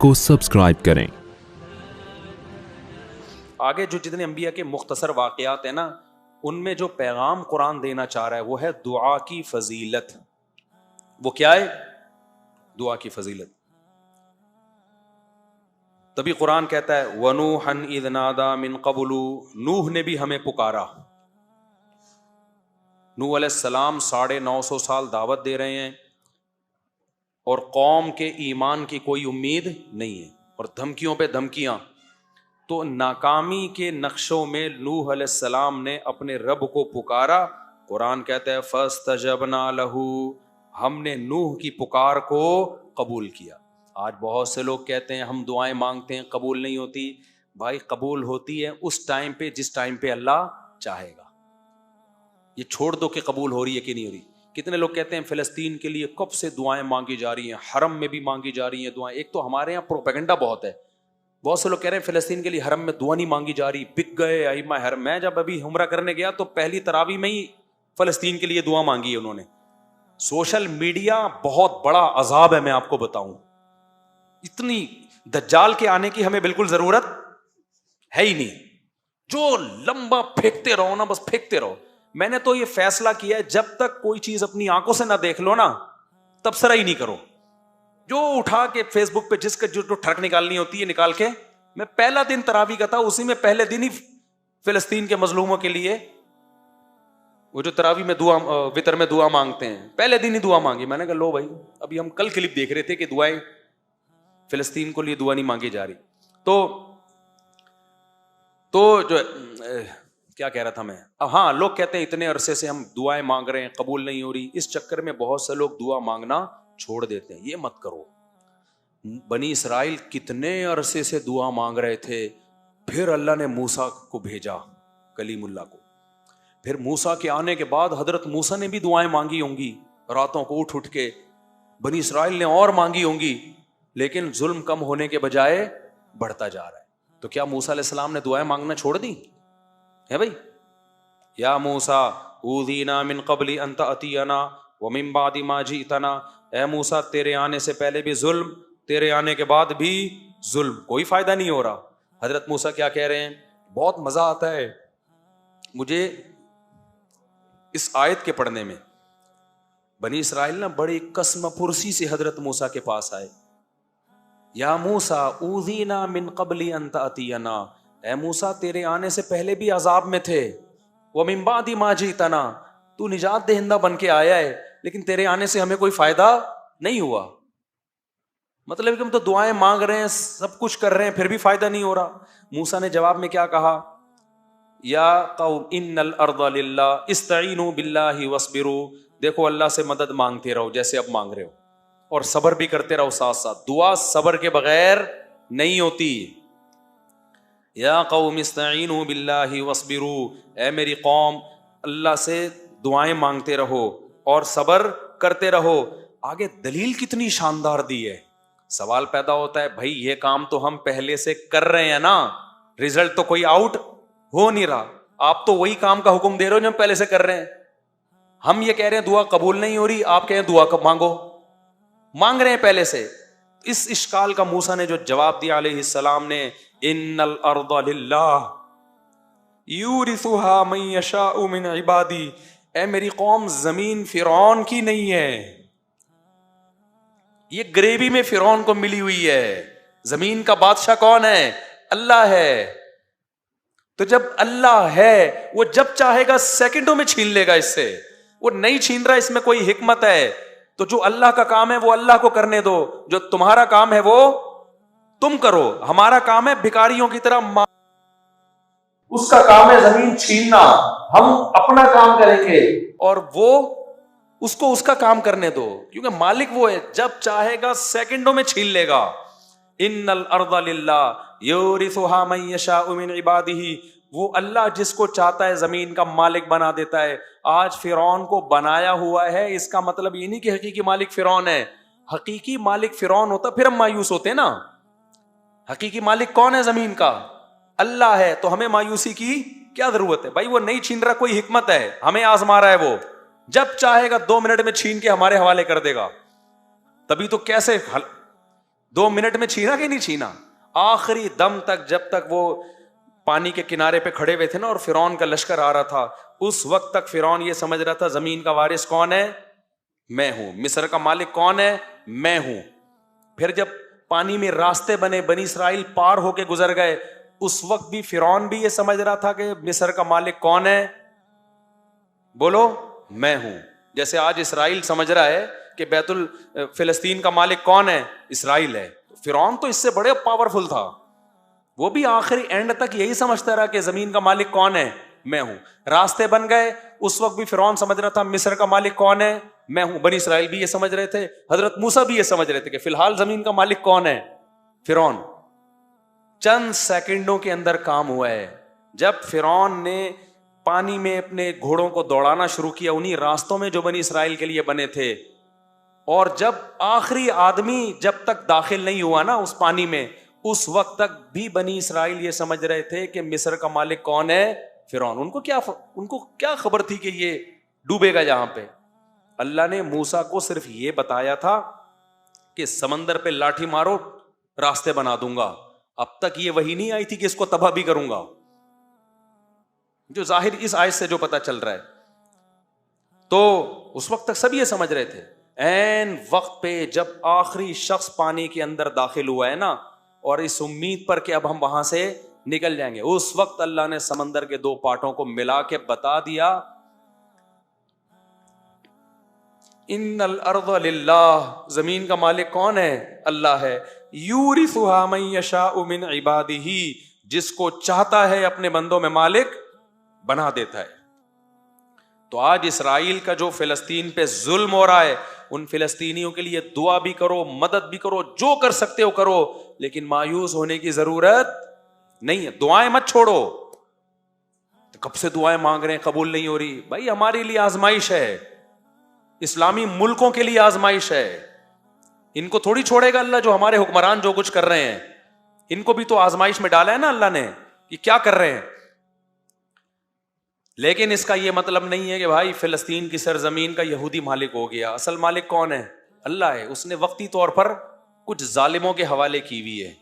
को सब्सक्राइब करें। आगे जो जितने अंबिया के मुख्तसर वाक़यात हैं ना, उनमें जो पैगाम कुरान देना चाह रहा है वो है दुआ की फजीलत। वो क्या है? दुआ की फजीलत। तभी कुरान कहता है वनूहन इज़ नादा मिन क़ब्लु, नूह ने भी हमें पुकारा। नूह अलैहिस्सलाम 950 साल दावत दे रहे हैं और कौम के ईमान की कोई उम्मीद नहीं है और धमकियों पे धमकियां। तो नाकामी के नक्शों में नूह अलैहिस्सलाम ने अपने रब को पुकारा। कुरान कहता है फस्तजबना लहू, हमने नूह की पुकार को कबूल किया। आज बहुत से लोग कहते हैं हम दुआएं मांगते हैं कबूल नहीं होती। भाई कबूल होती है उस टाइम पे जिस टाइम पे अल्लाह चाहेगा। ये छोड़ दो कि कबूल हो रही है कि नहीं हो रही। कितने लोग कहते हैं फिलिस्तीन के लिए कब से दुआएं मांगी जा रही हैं, हरम में भी मांगी जा रही हैं दुआएं। एक तो हमारे यहाँ प्रोपेगेंडा बहुत है। बहुत से लोग कह रहे हैं फिलिस्तीन के लिए हरम में दुआ नहीं मांगी जा रही, बिक गए अइम्मा हरम। मैं जब अभी उम्रा करने गया तो पहली तरावी में ही फिलिस्तीन के लिए दुआ मांगी है उन्होंने। सोशल मीडिया बहुत बड़ा अजाब है, मैं आपको बताऊं। इतनी दज्जाल के आने की हमें बिल्कुल जरूरत है ही नहीं। जो लंबा फेंकते रहो ना, बस फेंकते रहो। मैंने तो ये फैसला किया है जब तक कोई चीज अपनी आंखों से ना देख लो ना, तब सरा ही नहीं करो। जो उठा के फेसबुक पे जिसका जो ठरक निकालनी होती है निकाल के। मैं पहला दिन तरावी का था, उसी में पहले दिन ही फिलिस्तीन के मजलूमों के लिए वो जो तरावी में दुआ वितर में दुआ मांगते हैं, पहले दिन ही दुआ मांगी। मैंने कहा लो भाई, अभी हम कल क्लिप देख रहे थे कि दुआएं फिलिस्तीन को लिए दुआ नहीं मांगी जा रही। तो जो क्या कह रहा था मैं, अब हाँ, लोग कहते हैं इतने अरसे से हम दुआएं मांग रहे हैं कबूल नहीं हो रही। इस चक्कर में बहुत से लोग दुआ मांगना छोड़ देते हैं। ये मत करो। बनी इसराइल कितने अरसे से दुआ मांग रहे थे, फिर अल्लाह ने मूसा को भेजा, कलीमुल्लाह को। फिर मूसा के आने के बाद हजरत मूसा ने भी दुआएं मांगी होंगी, रातों को उठ उठ के। बनी इसराइल ने और मांगी होंगी, लेकिन जुल्म कम होने के बजाय बढ़ता जा रहा है। तो क्या मूसा अलैहिस्सलाम ने दुआएं मांगना छोड़ दी है भाई? या मूसा ऊज़ीना मिन क़ब्ली अन तअतियना व मिन बादि मा जीतना, ए मूसा तेरे आने से पहले भी जुल्म, तेरे आने के बाद भी जुल्म, कोई फायदा नहीं हो रहा। हजरत मूसा क्या कह रहे हैं? बहुत मजा आता है मुझे इस आयत के पढ़ने में। बनी इसराइल ना बड़ी कसम पुरसी से हजरत मूसा के पास आए। या मूसा ऊज़ीना मिन क़ब्ली अन तअतियना, ए मूसा तेरे आने से पहले भी अजाब में थे। वो मिन बादि मा जीतना, तू निजात दहिंदा बन के आया है, लेकिन तेरे आने से हमें कोई फायदा नहीं हुआ। मतलब कि हम तो दुआएं मांग रहे हैं, सब कुछ कर रहे हैं, फिर भी फायदा नहीं हो रहा। मूसा ने जवाब में क्या कहा? या कौम इन्नल अर्दा लिल्लाह इस्तईनु बिल्लाहि वस्बिरु, देखो अल्लाह से मदद मांगते रहो जैसे अब मांग रहे हो, और सब्र भी करते रहो साथ साथ। दुआ सब्र के बगैर नहीं होती। या कौम इस्तईनु बिल्लाहि वस्बिरु, ए मेरी कौम अल्लाह से दुआएं मांगते रहो और सब्र करते रहो। आगे दलील कितनी शानदार दी है। सवाल पैदा होता है भाई ये काम तो हम पहले से कर रहे हैं ना, रिजल्ट तो कोई आउट हो नहीं रहा। आप तो वही काम का हुक्म दे रहे हो जो हम पहले से कर रहे हैं। हम ये कह रहे हैं दुआ कबूल नहीं हो रही, आप कह रहे हैं दुआ कब मांगो, मांग रहे हैं पहले से। इस इश्काल का मूसा ने जो जवाब दिया अलैहिस्सलाम ने, इन्नल अर्दा लिल्लाह यूरिसुहा मन यशाउ मिन इबादी, ए मेरी कौम जमीन फिरौन की नहीं है, ये ग्रेवी में फिरौन को मिली हुई है। जमीन का बादशाह कौन है? अल्लाह है। तो जब अल्लाह है, वो जब चाहेगा सेकंडों में छीन लेगा इससे। वो नहीं छीन रहा, इसमें कोई हिकमत है। तो जो अल्लाह का काम है वो अल्लाह को करने दो, जो तुम्हारा काम है वो तुम करो। हमारा काम है भिखारियों की तरह, उसका काम है जमीन छीनना, हम अपना काम करेंगे और वो उसको उसका काम करने दो, क्योंकि मालिक वो है, जब चाहेगा सेकंडों में छीन लेगा। इन्नल अर्दा लिल्लाह यूरिसुहा मन यशाउ मिन इबादिही, वो अल्लाह जिसको चाहता है जमीन का मालिक बना देता है। आज फिरौन को बनाया हुआ है, इसका मतलब ये नहीं कि हकीकी मालिक फिरौन है। हकीकी मालिक फिरौन होता फिर हम मायूस होते ना। हकीकी मालिक कौन है जमीन का? अल्लाह है। तो हमें मायूसी की क्या जरूरत है भाई? वो नहीं छीन रहा, कोई हिकमत है, हमें आजमा रहा है। वो जब चाहेगा 2 मिनट में छीन के हमारे हवाले कर देगा। तभी तो कैसे 2 منٹ میں چھینا کہ نہیں چھینا؟ آخری دم تک، جب تک وہ پانی کے کنارے پہ کھڑے ہوئے تھے نا اور فرعون کا لشکر آ رہا تھا، اس وقت تک فرعون یہ سمجھ رہا تھا زمین کا وارث کون ہے؟ میں ہوں. مصر کا مالک کون ہے؟ میں ہوں. پھر جب پانی میں راستے بنے، بنی اسرائیل پار ہو کے گزر گئے، اس وقت بھی فرعون بھی یہ سمجھ رہا تھا کہ مصر کا مالک کون ہے؟ بولو، میں ہوں. جیسے آج اسرائیل سمجھ رہا ہے کہ بیت فلسطین کا مالک کون ہے؟ اسرائیل ہے. فرعون تو اس سے بڑے پاورفل تھا، وہ بھی آخری اینڈ تک یہی سمجھتا رہا کہ زمین کا مالک کون ہے؟ میں ہوں. راستے بن گئے، اس وقت بھی فرعون سمجھ رہا تھا مصر کا مالک کون ہے؟ میں ہوں. بنی اسرائیل بھی یہ سمجھ رہے تھے، حضرت موسیٰ بھی یہ سمجھ رہے تھے کہ فی الحال زمین کا مالک کون ہے؟ فرعون. چند سیکنڈوں کے اندر کام ہوا ہے. جب فرعون نے پانی میں اپنے گھوڑوں کو دوڑانا شروع کیا انہی راستوں میں جو بنی اسرائیل کے لیے بنے تھے، اور جب آخری آدمی جب تک داخل نہیں ہوا نا اس پانی میں، اس وقت تک بھی بنی اسرائیل یہ سمجھ رہے تھے کہ مصر کا مالک کون ہے؟ فرعون. ان کو کیا خبر تھی کہ یہ ڈوبے گا یہاں پہ؟ اللہ نے موسیٰ کو صرف یہ بتایا تھا کہ سمندر پہ لاٹھی مارو راستے بنا دوں گا. اب تک یہ وحی نہیں آئی تھی کہ اس کو تباہ بھی کروں گا، جو ظاہر اس آیت سے جو پتا چل رہا ہے. تو اس وقت تک سب یہ سمجھ رہے تھے. این وقت پہ جب آخری شخص پانی کے اندر داخل ہوا ہے نا، اور اس امید پر کہ اب ہم وہاں سے نکل جائیں گے، اس وقت اللہ نے سمندر کے 2 پارٹوں کو ملا کے بتا دیا ان الارض للہ، زمین کا مالک کون ہے؟ اللہ ہے. یورثها من یشاء من عبادہ، جس کو چاہتا ہے اپنے بندوں میں مالک بنا دیتا ہے. تو آج اسرائیل کا جو فلسطین پہ ظلم ہو رہا ہے، ان فلسطینیوں کے لیے دعا بھی کرو، مدد بھی کرو، جو کر سکتے ہو کرو، لیکن مایوس ہونے کی ضرورت نہیں ہے. دعائیں مت چھوڑو. کب سے دعائیں مانگ رہے ہیں قبول نہیں ہو رہی؟ بھائی ہمارے لیے آزمائش ہے، اسلامی ملکوں کے لیے آزمائش ہے. ان کو تھوڑی چھوڑے گا اللہ، جو ہمارے حکمران جو کچھ کر رہے ہیں، ان کو بھی تو آزمائش میں ڈالا ہے نا اللہ نے کہ کیا کر رہے ہیں. لیکن اس کا یہ مطلب نہیں ہے کہ بھائی فلسطین کی سرزمین کا یہودی مالک ہو گیا. اصل مالک کون ہے؟ اللہ ہے. اس نے وقتی طور پر کچھ ظالموں کے حوالے کی ہوئی ہے.